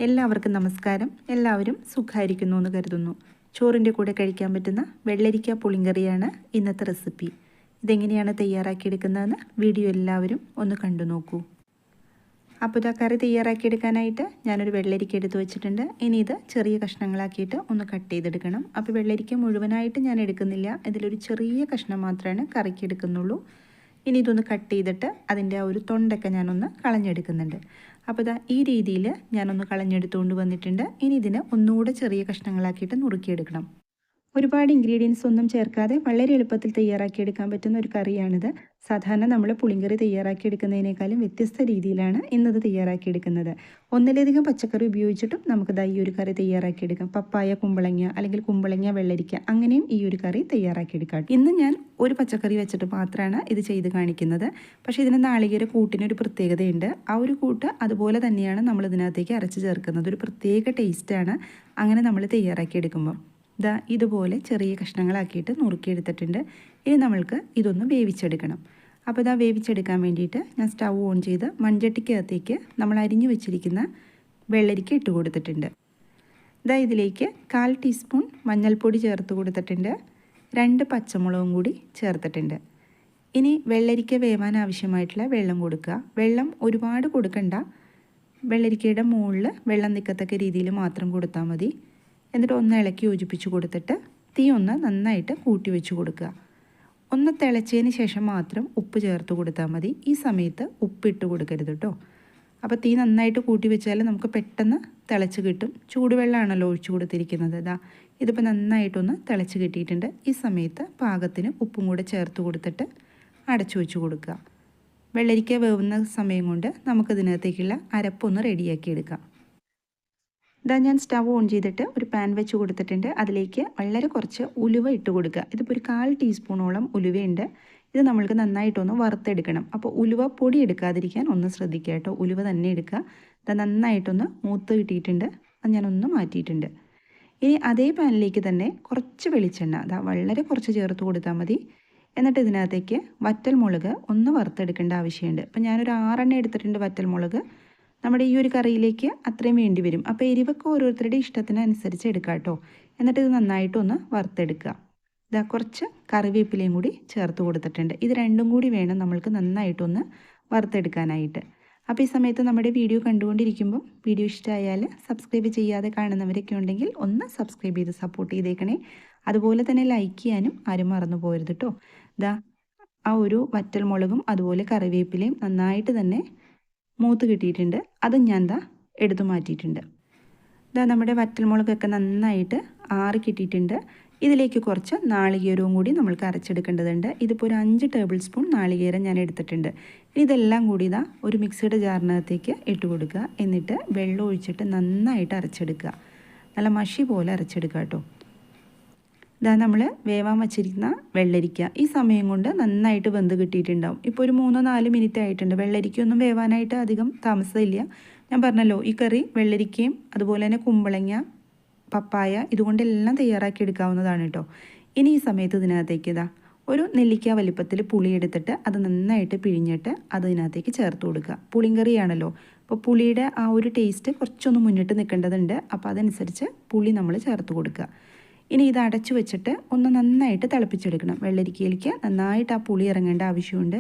എല്ലാവർക്കും നമസ്കാരം. എല്ലാവരും സുഖമായിരിക്കുന്നു എന്ന് കരുതുന്നു. ചോറിൻ്റെ കൂടെ കഴിക്കാൻ പറ്റുന്ന വെള്ളരിക്ക പുളിങ്കറിയാണ് ഇന്നത്തെ റെസിപ്പി. ഇതെങ്ങനെയാണ് തയ്യാറാക്കിയെടുക്കുന്നതെന്ന് വീഡിയോ എല്ലാവരും ഒന്ന് കണ്ടു നോക്കൂ. അപ്പോൾ ഇതാ കറി തയ്യാറാക്കിയെടുക്കാനായിട്ട് ഞാനൊരു വെള്ളരിക്ക എടുത്ത് വെച്ചിട്ടുണ്ട്. ഇനി ഇത് ചെറിയ കഷ്ണങ്ങളാക്കിയിട്ട് ഒന്ന് കട്ട് ചെയ്തെടുക്കണം. അപ്പോൾ വെള്ളരിക്ക മുഴുവനായിട്ട് ഞാൻ എടുക്കുന്നില്ല, ഇതിലൊരു ചെറിയ കഷ്ണം മാത്രമാണ് കറിക്ക് എടുക്കുന്നുള്ളൂ. ഇനി ഇതൊന്ന് കട്ട് ചെയ്തിട്ട് അതിൻ്റെ ആ ഒരു തൊണ്ടൊക്കെ ഞാനൊന്ന് കളഞ്ഞെടുക്കുന്നുണ്ട്. അപ്പോൾ ഇതാ ഈ രീതിയിൽ ഞാനൊന്ന് കളഞ്ഞെടുത്തുകൊണ്ട് വന്നിട്ടുണ്ട്. ഇനി ഇതിനെ ഒന്നുകൂടെ ചെറിയ കഷ്ണങ്ങളാക്കിയിട്ട് നുറുക്കിയെടുക്കണം. ഒരുപാട് ഇൻഗ്രീഡിയൻസ് ഒന്നും ചേർക്കാതെ വളരെ എളുപ്പത്തിൽ തയ്യാറാക്കിയെടുക്കാൻ പറ്റുന്ന ഒരു കറിയാണിത്. സാധാരണ നമ്മൾ പുളിങ്കറി തയ്യാറാക്കിയെടുക്കുന്നതിനേക്കാളും വ്യത്യസ്ത രീതിയിലാണ് ഇന്നത് തയ്യാറാക്കിയെടുക്കുന്നത്. ഒന്നിലധികം പച്ചക്കറി ഉപയോഗിച്ചിട്ടും നമുക്ക് ഈ ഒരു കറി തയ്യാറാക്കിയെടുക്കാം. പപ്പായ, കുമ്പളങ്ങ അല്ലെങ്കിൽ കുമ്പളങ്ങ വെള്ളരിക്ക, അങ്ങനെയും ഈ ഒരു കറി തയ്യാറാക്കിയെടുക്കാം. ഇന്ന് ഞാൻ ഒരു പച്ചക്കറി വെച്ചിട്ട് മാത്രമാണ് ഇത് ചെയ്ത് കാണിക്കുന്നത്. പക്ഷേ ഇതിന് നാളികേര കൂട്ടിനൊരു പ്രത്യേകതയുണ്ട്. ആ ഒരു കൂട്ട് അതുപോലെ തന്നെയാണ് നമ്മൾ ഇതിനകത്തേക്ക് അരച്ച് ചേർക്കുന്നത്. ഒരു പ്രത്യേക ടേസ്റ്റാണ് അങ്ങനെ നമ്മൾ തയ്യാറാക്കിയെടുക്കുമ്പോൾ. ഇതുപോലെ ചെറിയ കഷ്ണങ്ങളാക്കിയിട്ട് നുറുക്കിയെടുത്തിട്ടുണ്ട്. ഇനി നമ്മൾക്ക് ഇതൊന്ന് വേവിച്ചെടുക്കണം. അപ്പോൾ വേവിച്ചെടുക്കാൻ വേണ്ടിയിട്ട് ഞാൻ സ്റ്റൗ ഓൺ ചെയ്ത് മൺചട്ടിക്കകത്തേക്ക് നമ്മൾ അരിഞ്ഞു വെച്ചിരിക്കുന്ന വെള്ളരിക്ക ഇട്ട് കൊടുത്തിട്ടുണ്ട്. ഇതിലേക്ക് 1/4 ടീസ്പൂൺ മഞ്ഞൾപ്പൊടി ചേർത്ത് കൊടുത്തിട്ടുണ്ട്. 2 പച്ചമുളകും കൂടി ചേർത്തിട്ടുണ്ട്. ഇനി വെള്ളരിക്ക വേവാൻ ആവശ്യമായിട്ടുള്ള വെള്ളം കൊടുക്കുക. വെള്ളം ഒരുപാട് കൊടുക്കണ്ട, വെള്ളരിക്കയുടെ മുകളിൽ വെള്ളം നിൽക്കത്തക്ക രീതിയിൽ മാത്രം കൊടുത്താൽ മതി. എന്നിട്ട് ഒന്ന് ഇളക്കി യോജിപ്പിച്ച് കൊടുത്തിട്ട് തീ ഒന്ന് നന്നായിട്ട് കൂട്ടി വെച്ച് കൊടുക്കുക. ഒന്ന് തിളച്ചതിന് ശേഷം മാത്രം ഉപ്പ് ചേർത്ത് കൊടുത്താൽ മതി. ഈ സമയത്ത് ഉപ്പിട്ട് കൊടുക്കരുത് കേട്ടോ. അപ്പോൾ തീ നന്നായിട്ട് കൂട്ടി വെച്ചാൽ നമുക്ക് പെട്ടെന്ന് തിളച്ച് കിട്ടും. ചൂടുവെള്ളമാണല്ലോ ഒഴിച്ചു കൊടുത്തിരിക്കുന്നത്. ഇതിപ്പോൾ നന്നായിട്ടൊന്ന് തിളച്ച് കിട്ടിയിട്ടുണ്ട്. ഈ സമയത്ത് പാകത്തിന് ഉപ്പും കൂടെ ചേർത്ത് കൊടുത്തിട്ട് അടച്ചു വെച്ച് കൊടുക്കുക. വെള്ളരിക്ക വേവുന്ന സമയം കൊണ്ട് നമുക്കിതിനകത്തേക്കുള്ള അരപ്പൊന്ന് റെഡിയാക്കി എടുക്കാം. ഞാൻ സ്റ്റവ് ഓൺ ചെയ്തിട്ട് ഒരു പാൻ വെച്ച് കൊടുത്തിട്ടുണ്ട്. അതിലേക്ക് വളരെ കുറച്ച് ഉലുവ ഇട്ട് കൊടുക്കുക. ഇതിപ്പോൾ ഒരു 1/4 ടീസ്പൂണോളം ഉലുവയുണ്ട്. ഇത് നമ്മൾക്ക് നന്നായിട്ടൊന്ന് വറുത്തെടുക്കണം. അപ്പോൾ ഉലുവ പൊടി എടുക്കാതിരിക്കാൻ ഒന്ന് ശ്രദ്ധിക്കുക കേട്ടോ. ഉലുവ തന്നെ എടുക്കുക. നന്നായിട്ടൊന്ന് മൂത്ത് കിട്ടിയിട്ടുണ്ട്. അത് ഞാനൊന്ന് മാറ്റിയിട്ടുണ്ട്. ഇനി അതേ പാനിലേക്ക് തന്നെ കുറച്ച് വെളിച്ചെണ്ണ വളരെ കുറച്ച് ചേർത്ത് കൊടുത്താൽ മതി. എന്നിട്ട് ഇതിനകത്തേക്ക് വറ്റൽമുളക് ഒന്ന് വറുത്തെടുക്കേണ്ട ആവശ്യമുണ്ട്. അപ്പോൾ ഞാനൊരു 6 എണ്ണം എടുത്തിട്ടുണ്ട് വറ്റൽമുളക്. നമ്മുടെ ഈ ഒരു കറിയിലേക്ക് അത്രയും വേണ്ടി വരും. അപ്പോൾ എരിവൊക്കെ ഓരോരുത്തരുടെ ഇഷ്ടത്തിനനുസരിച്ച് എടുക്കാം കേട്ടോ. എന്നിട്ട് ഇത് നന്നായിട്ടൊന്ന് വറുത്തെടുക്കുക. കുറച്ച് കറിവേപ്പിലയും കൂടി ചേർത്ത് കൊടുത്തിട്ടുണ്ട്. ഇത് രണ്ടും കൂടി വേണം നമ്മൾക്ക് നന്നായിട്ടൊന്ന് വറുത്തെടുക്കാനായിട്ട്. അപ്പോൾ ഈ സമയത്ത് നമ്മുടെ വീഡിയോ കണ്ടുകൊണ്ടിരിക്കുമ്പോൾ വീഡിയോ ഇഷ്ടമായാൽ സബ്സ്ക്രൈബ് ചെയ്യാതെ കാണുന്നവരൊക്കെ ഉണ്ടെങ്കിൽ ഒന്ന് സബ്സ്ക്രൈബ് ചെയ്ത് സപ്പോർട്ട് ചെയ്തേക്കണേ. അതുപോലെ തന്നെ ലൈക്ക് ചെയ്യാനും ആരും മറന്നു പോകരുത് കേട്ടോ. ആ ഒരു വറ്റൽമുളകും അതുപോലെ കറിവേപ്പിലയും നന്നായിട്ട് തന്നെ മൂത്ത് കിട്ടിയിട്ടുണ്ട്. അതും ഞാൻ എടുത്തു മാറ്റിയിട്ടുണ്ട്. നമ്മുടെ വറ്റൽമുളകൊക്കെ നന്നായിട്ട് ആറി കിട്ടിയിട്ടുണ്ട്. ഇതിലേക്ക് കുറച്ച് നാളികേരവും കൂടി നമ്മൾക്ക് അരച്ചെടുക്കേണ്ടതുണ്ട്. ഇതിപ്പോൾ ഒരു 5 ടേബിൾ സ്പൂൺ നാളികേരം ഞാൻ എടുത്തിട്ടുണ്ട്. ഇതെല്ലാം കൂടി ഒരു മിക്സിയുടെ ജാറിനകത്തേക്ക് ഇട്ട് കൊടുക്കുക. എന്നിട്ട് വെള്ളം ഒഴിച്ചിട്ട് നന്നായിട്ട് അരച്ചെടുക്കുക. നല്ല മഷി പോലെ അരച്ചെടുക്കുക കേട്ടോ. നമ്മൾ വേവാൻ വച്ചിരിക്കുന്ന വെള്ളരിക്ക ഈ സമയം കൊണ്ട് നന്നായിട്ട് വെന്ത് കിട്ടിയിട്ടുണ്ടാവും. ഇപ്പോൾ ഒരു 3-4 മിനിറ്റ് ആയിട്ടുണ്ട്. വെള്ളരിക്കൊന്നും വേവാനായിട്ട് അധികം താമസമില്ല. ഞാൻ പറഞ്ഞല്ലോ, ഈ കറി വെള്ളരിക്കയും അതുപോലെ തന്നെ കുമ്പളങ്ങ, പപ്പായ ഇതുകൊണ്ടെല്ലാം തയ്യാറാക്കി എടുക്കാവുന്നതാണ് കേട്ടോ. ഇനി ഈ സമയത്ത് ഇതിനകത്തേക്ക് ഒരു നെല്ലിക്ക വലിപ്പത്തിൽ പുളി എടുത്തിട്ട് അത് നന്നായിട്ട് പിഴിഞ്ഞിട്ട് അത് ഇതിനകത്തേക്ക് ചേർത്ത് കൊടുക്കുക. പുളിങ്കറിയാണല്ലോ, അപ്പോൾ പുളിയുടെ ആ ഒരു ടേസ്റ്റ് കുറച്ചൊന്ന് മുന്നിട്ട് നിൽക്കേണ്ടതുണ്ട്. അപ്പോൾ അതനുസരിച്ച് പുളി നമ്മൾ ചേർത്ത് കൊടുക്കുക. ഇനി ഇത് അടച്ചു വെച്ചിട്ട് ഒന്ന് നന്നായിട്ട് തിളപ്പിച്ചെടുക്കണം. വെള്ളരിക്കയിലേക്ക് നന്നായിട്ട് ആ പുളി ഇറങ്ങേണ്ട ആവശ്യമുണ്ട്.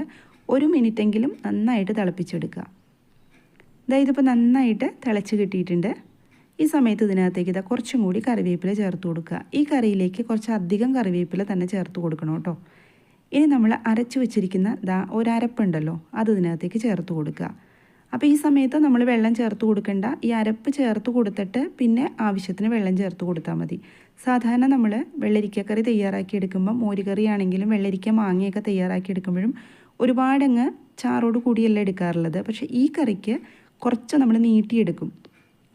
1 മിനിറ്റെങ്കിലും നന്നായിട്ട് തിളപ്പിച്ചെടുക്കുക. ഇതിപ്പോൾ നന്നായിട്ട് തിളച്ച് കിട്ടിയിട്ടുണ്ട്. ഈ സമയത്ത് ഇതിനകത്തേക്ക് കുറച്ചും കൂടി കറിവേപ്പില ചേർത്ത് കൊടുക്കുക. ഈ കറിയിലേക്ക് കുറച്ച് അധികം കറിവേപ്പില തന്നെ ചേർത്ത് കൊടുക്കണം കേട്ടോ. ഇനി നമ്മൾ അരച്ചു വെച്ചിരിക്കുന്ന ഒരരപ്പുണ്ടല്ലോ, അത് ഇതിനകത്തേക്ക് ചേർത്ത് കൊടുക്കുക. അപ്പോൾ ഈ സമയത്ത് നമ്മൾ വെള്ളം ചേർത്ത് കൊടുക്കേണ്ട. ഈ അരപ്പ് ചേർത്ത് കൊടുത്തിട്ട് പിന്നെ ആവശ്യത്തിന് വെള്ളം ചേർത്ത് കൊടുത്താൽ മതി. സാധാരണ നമ്മൾ വെള്ളരിക്കക്കറി തയ്യാറാക്കിയെടുക്കുമ്പോൾ മോരുകറി ആണെങ്കിലും വെള്ളരിക്ക മാങ്ങയൊക്കെ തയ്യാറാക്കിയെടുക്കുമ്പോഴും ഒരുപാടങ്ങ് ചാറോട് കൂടിയല്ല എടുക്കാറുള്ളത്. പക്ഷേ ഈ കറിക്ക് കുറച്ച് നമ്മൾ നീട്ടിയെടുക്കും.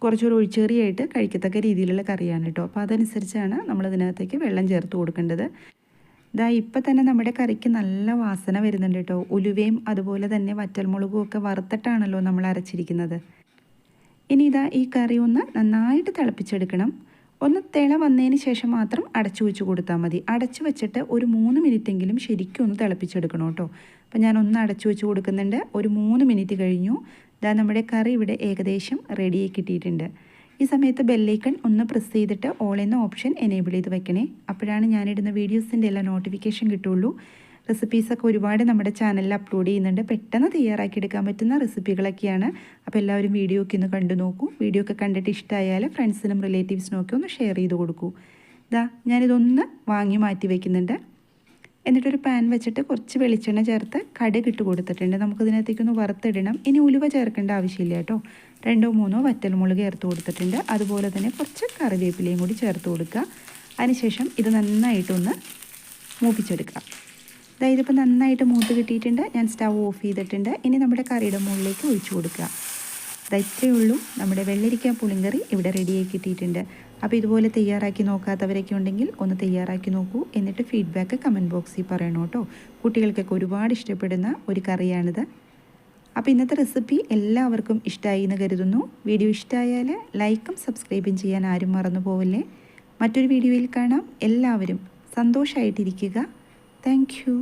കുറച്ചൊരു ഒഴിച്ചേറിയായിട്ട് കഴിക്കത്തക്ക രീതിയിലുള്ള കറിയാണ് കേട്ടോ. അപ്പോൾ അതനുസരിച്ചാണ് നമ്മളതിനകത്തേക്ക് വെള്ളം ചേർത്ത് കൊടുക്കേണ്ടത്. ഇപ്പം തന്നെ നമ്മുടെ കറിക്ക് നല്ല വാസന വരുന്നുണ്ട് കേട്ടോ. ഉലുവയും അതുപോലെ തന്നെ വറ്റൽമുളകും ഒക്കെ വറുത്തിട്ടാണല്ലോ നമ്മൾ അരച്ചിരിക്കുന്നത്. ഇനി ഈ കറി ഒന്ന് നന്നായിട്ട് തിളപ്പിച്ചെടുക്കണം. ഒന്ന് തിള വന്നതിന് ശേഷം മാത്രം അടച്ചു വെച്ച് കൊടുത്താൽ മതി. അടച്ചു വെച്ചിട്ട് ഒരു 3 മിനിറ്റെങ്കിലും ശരിക്കും ഒന്ന് തിളപ്പിച്ചെടുക്കണം കേട്ടോ. അപ്പോൾ ഞാനൊന്ന് അടച്ചു വെച്ച് കൊടുക്കുന്നുണ്ട്. ഒരു 3 മിനിറ്റ് കഴിഞ്ഞു. നമ്മുടെ കറി ഇവിടെ ഏകദേശം റെഡിയായി കിട്ടിയിട്ടുണ്ട്. ഈ സമയത്ത് ബെല്ലൈക്കൺ ഒന്ന് പ്രസ് ചെയ്തിട്ട് ഓൾ എന്ന ഓപ്ഷൻ എനേബിൾ ചെയ്ത് വെക്കണേ. അപ്പോഴാണ് ഞാനിടുന്ന വീഡിയോസിൻ്റെ എല്ലാം നോട്ടിഫിക്കേഷൻ കിട്ടുള്ളൂ. റെസിപ്പീസൊക്കെ ഒരുപാട് നമ്മുടെ ചാനലിൽ അപ്ലോഡ് ചെയ്യുന്നുണ്ട്. പെട്ടെന്ന് തയ്യാറാക്കിയെടുക്കാൻ പറ്റുന്ന റെസിപ്പികളൊക്കെയാണ്. അപ്പോൾ എല്ലാവരും വീഡിയോ ഒക്കെ ഒന്ന് കണ്ടു നോക്കൂ. വീഡിയോ ഒക്കെ കണ്ടിട്ട് ഇഷ്ടമായാൽ ഫ്രണ്ട്സിനും റിലേറ്റീവ്സിനും ഒക്കെ ഒന്ന് ഷെയർ ചെയ്ത് കൊടുക്കൂ. ഞാനിതൊന്ന് വാങ്ങി മാറ്റി വയ്ക്കുന്നുണ്ട്. എന്നിട്ടൊരു പാൻ വെച്ചിട്ട് കുറച്ച് വെളിച്ചെണ്ണ ചേർത്ത് കടുക് ഇട്ട് കൊടുത്തിട്ടുണ്ട്. നമുക്കിതിനകത്തേക്കൊന്ന് വറുത്തിടണം. ഇനി ഉലുവ ചേർക്കേണ്ട ആവശ്യമില്ല കേട്ടോ. 2-3 വറ്റൽമുളക് ചേർത്ത് കൊടുത്തിട്ടുണ്ട്. അതുപോലെ തന്നെ കുറച്ച് കറിവേപ്പിലയും കൂടി ചേർത്ത് കൊടുക്കുക. അതിനുശേഷം ഇത് നന്നായിട്ടൊന്ന് മൂപ്പിച്ചെടുക്കുക. ഇതിപ്പോൾ നന്നായിട്ട് മൂത്ത് കിട്ടിയിട്ടുണ്ട്. ഞാൻ സ്റ്റൗ ഓഫ് ചെയ്തിട്ടുണ്ട്. ഇനി നമ്മുടെ കറിയുടെ മുകളിലേക്ക് ഒഴിച്ചു കൊടുക്കുക. ഇത്രയേ ഉള്ളൂ. നമ്മുടെ വെള്ളരിക്ക പുളിങ്കറി ഇവിടെ റെഡിയായി കിട്ടിയിട്ടുണ്ട്. അപ്പോൾ ഇതുപോലെ തയ്യാറാക്കി നോക്കാത്തവരൊക്കെ ഉണ്ടെങ്കിൽ ഒന്ന് തയ്യാറാക്കി നോക്കൂ. എന്നിട്ട് ഫീഡ്ബാക്ക് കമൻറ്റ് ബോക്സിൽ പറയണം കേട്ടോ. കുട്ടികൾക്കൊക്കെ ഒരുപാട് ഇഷ്ടപ്പെടുന്ന ഒരു കറിയാണിത്. അപ്പോൾ ഇന്നത്തെ റെസിപ്പി എല്ലാവർക്കും ഇഷ്ടമായി എന്ന് കരുതുന്നു. വീഡിയോ ഇഷ്ടമായാൽ ലൈക്കും സബ്സ്ക്രൈബും ചെയ്യാൻ ആരും മറന്നു പോവല്ലേ. മറ്റൊരു വീഡിയോയിൽ കാണാം. എല്ലാവരും സന്തോഷമായിട്ടിരിക്കുക. Thank you.